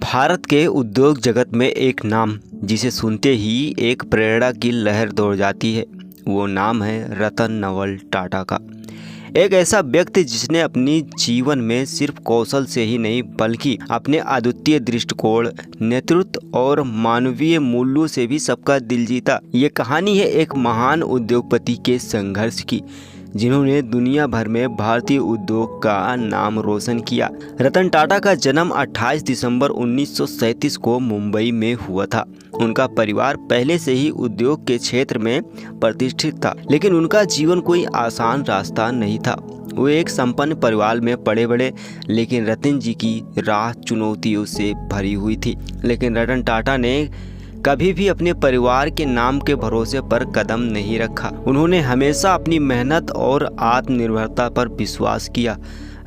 भारत के उद्योग जगत में एक नाम जिसे सुनते ही एक प्रेरणा की लहर दौड़ जाती है, वो नाम है रतन नवल टाटा का। एक ऐसा व्यक्ति जिसने अपनी जीवन में सिर्फ कौशल से ही नहीं बल्कि अपने अद्वितीय दृष्टिकोण, नेतृत्व और मानवीय मूल्यों से भी सबका दिल जीता। ये कहानी है एक महान उद्योगपति के संघर्ष की, जिन्होंने दुनिया भर में भारतीय उद्योग का नाम रोशन किया। रतन टाटा का जन्म 28 दिसंबर 1937 को मुंबई में हुआ था। उनका परिवार पहले से ही उद्योग के क्षेत्र में प्रतिष्ठित था, लेकिन उनका जीवन कोई आसान रास्ता नहीं था। वो एक संपन्न परिवार में पले बड़े, लेकिन रतन जी की राह चुनौतियों से भरी हुई थी। लेकिन रतन टाटा ने कभी भी अपने परिवार के नाम के भरोसे पर कदम नहीं रखा। उन्होंने हमेशा अपनी मेहनत और आत्मनिर्भरता पर विश्वास किया।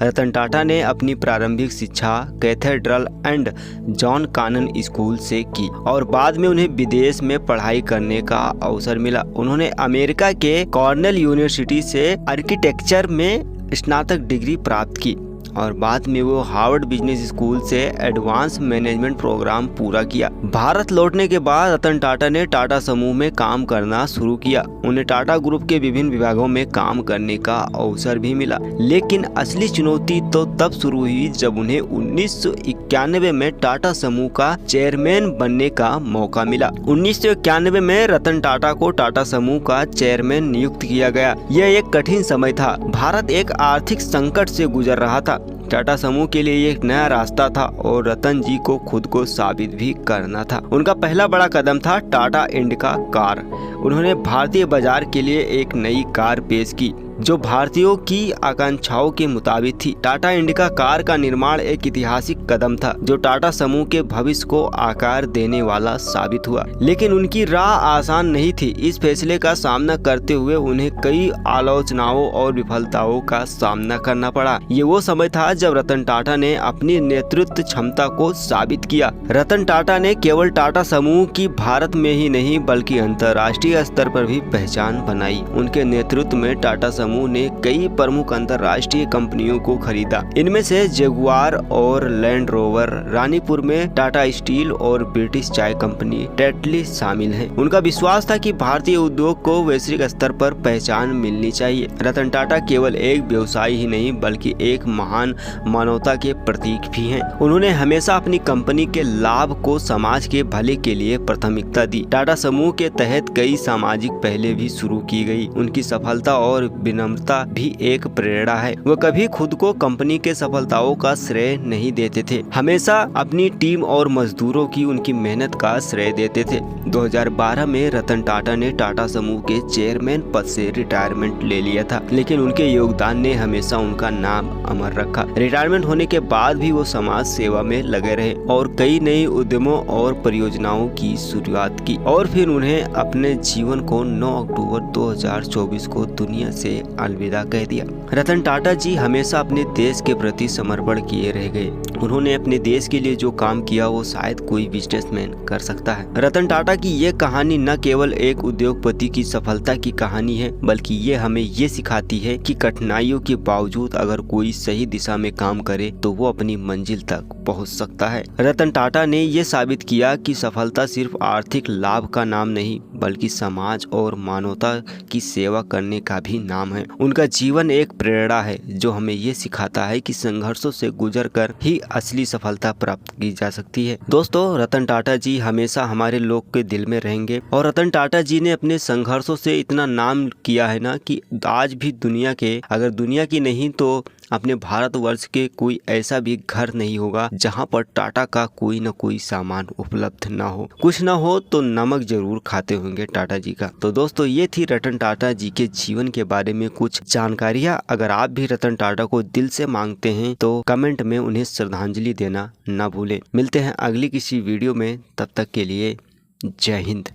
रतन टाटा ने अपनी प्रारंभिक शिक्षा cathedral and John Connon school से की और बाद में उन्हें विदेश में पढ़ाई करने का अवसर मिला। उन्होंने अमेरिका के कॉर्नेल यूनिवर्सिटी से आर्किटेक्चर में स्नातक डिग्री प्राप्त की और बाद में वो हार्वर्ड बिजनेस स्कूल से एडवांस मैनेजमेंट प्रोग्राम पूरा किया। भारत लौटने के बाद रतन टाटा ने टाटा समूह में काम करना शुरू किया। उन्हें टाटा ग्रुप के विभिन्न विभागों में काम करने का अवसर भी मिला, लेकिन असली चुनौती तो तब शुरू हुई जब उन्हें 1991 में टाटा समूह का चेयरमैन बनने का मौका मिला। 1991 में रतन टाटा को टाटा समूह का चेयरमैन नियुक्त किया गया। यह एक कठिन समय था। भारत एक आर्थिक संकट से गुजर रहा था। टाटा समूह के लिए एक नया रास्ता था और रतन जी को खुद को साबित भी करना था। उनका पहला बड़ा कदम था टाटा इंडिका कार। उन्होंने भारतीय बाजार के लिए एक नई कार पेश की जो भारतीयों की आकांक्षाओं के मुताबिक थी। टाटा इंडिका कार का निर्माण एक ऐतिहासिक कदम था जो टाटा समूह के भविष्य को आकार देने वाला साबित हुआ। लेकिन उनकी राह आसान नहीं थी। इस फैसले का सामना करते हुए उन्हें कई आलोचनाओं और विफलताओं का सामना करना पड़ा। ये वो समय था जब रतन टाटा ने अपनी नेतृत्व क्षमता को साबित किया। रतन टाटा ने केवल टाटा समूह की भारत में ही नहीं बल्कि अंतर्राष्ट्रीय स्तर पर भी पहचान बनाई। उनके नेतृत्व में टाटा समूह ने कई प्रमुख अंतर्राष्ट्रीय कंपनियों को खरीदा। इनमें से जगुआर और लैंड रोवर, रानीपुर में टाटा स्टील और ब्रिटिश चाय कंपनी टेटली शामिल हैं। उनका विश्वास था कि भारतीय उद्योग को वैश्विक स्तर पर पहचान मिलनी चाहिए। रतन टाटा केवल एक व्यवसायी ही नहीं बल्कि एक महान मानवता के प्रतीक भी हैं। उन्होंने हमेशा अपनी कंपनी के लाभ को समाज के भले के लिए प्राथमिकता दी। टाटा समूह के तहत कई सामाजिक पहले भी शुरू की गई। उनकी सफलता और विनम्रता भी एक प्रेरणा है। वो कभी खुद को कंपनी के सफलताओं का श्रेय नहीं देते थे, हमेशा अपनी टीम और मजदूरों की उनकी मेहनत का श्रेय देते थे। 2012 में रतन टाटा ने टाटा समूह के चेयरमैन पद से रिटायरमेंट ले लिया था, लेकिन उनके योगदान ने हमेशा उनका नाम अमर रखा। रिटायरमेंट होने के बाद भी वो समाज सेवा में लगे रहे और कई नई उद्यमों और परियोजनाओं की शुरुआत की और फिर उन्हें अपने जीवन को 9 अक्टूबर 2024 को दुनिया से अलविदा कह दिया। रतन टाटा जी हमेशा अपने देश के प्रति समर्पण किए रह गए। उन्होंने अपने देश के लिए जो काम किया वो शायद कोई बिजनेसमैन कर सकता है। रतन टाटा की ये कहानी न केवल एक उद्योगपति की सफलता की कहानी है बल्कि ये हमें ये सिखाती है कि कठिनाइयों के बावजूद अगर कोई सही दिशा में काम करे तो वो अपनी मंजिल तक पहुंच सकता है। रतन टाटा ने ये साबित किया कि सफलता सिर्फ आर्थिक लाभ का नाम नहीं बल्कि समाज और मानवता की सेवा करने का भी नाम है। उनका जीवन एक प्रेरणा है जो हमें ये सिखाता है कि संघर्षों से गुजरकर ही असली सफलता प्राप्त की जा सकती है। दोस्तों, रतन टाटा जी हमेशा हमारे लोग के दिल में रहेंगे और रतन टाटा जी ने अपने संघर्षों से इतना नाम किया है ना कि आज भी दुनिया के, अगर दुनिया की नहीं तो अपने भारतवर्ष के कोई ऐसा भी घर नहीं होगा जहां पर टाटा का कोई न कोई सामान उपलब्ध ना हो। कुछ ना हो तो नमक जरूर खाते होंगे टाटा जी का। तो दोस्तों, ये थी रतन टाटा जी के जीवन के बारे में कुछ जानकारियां। अगर आप भी रतन टाटा को दिल से मांगते हैं तो कमेंट में उन्हें श्रद्धांजलि देना ना भूलें। मिलते हैं अगली किसी वीडियो में, तब तक के लिए जय हिंद।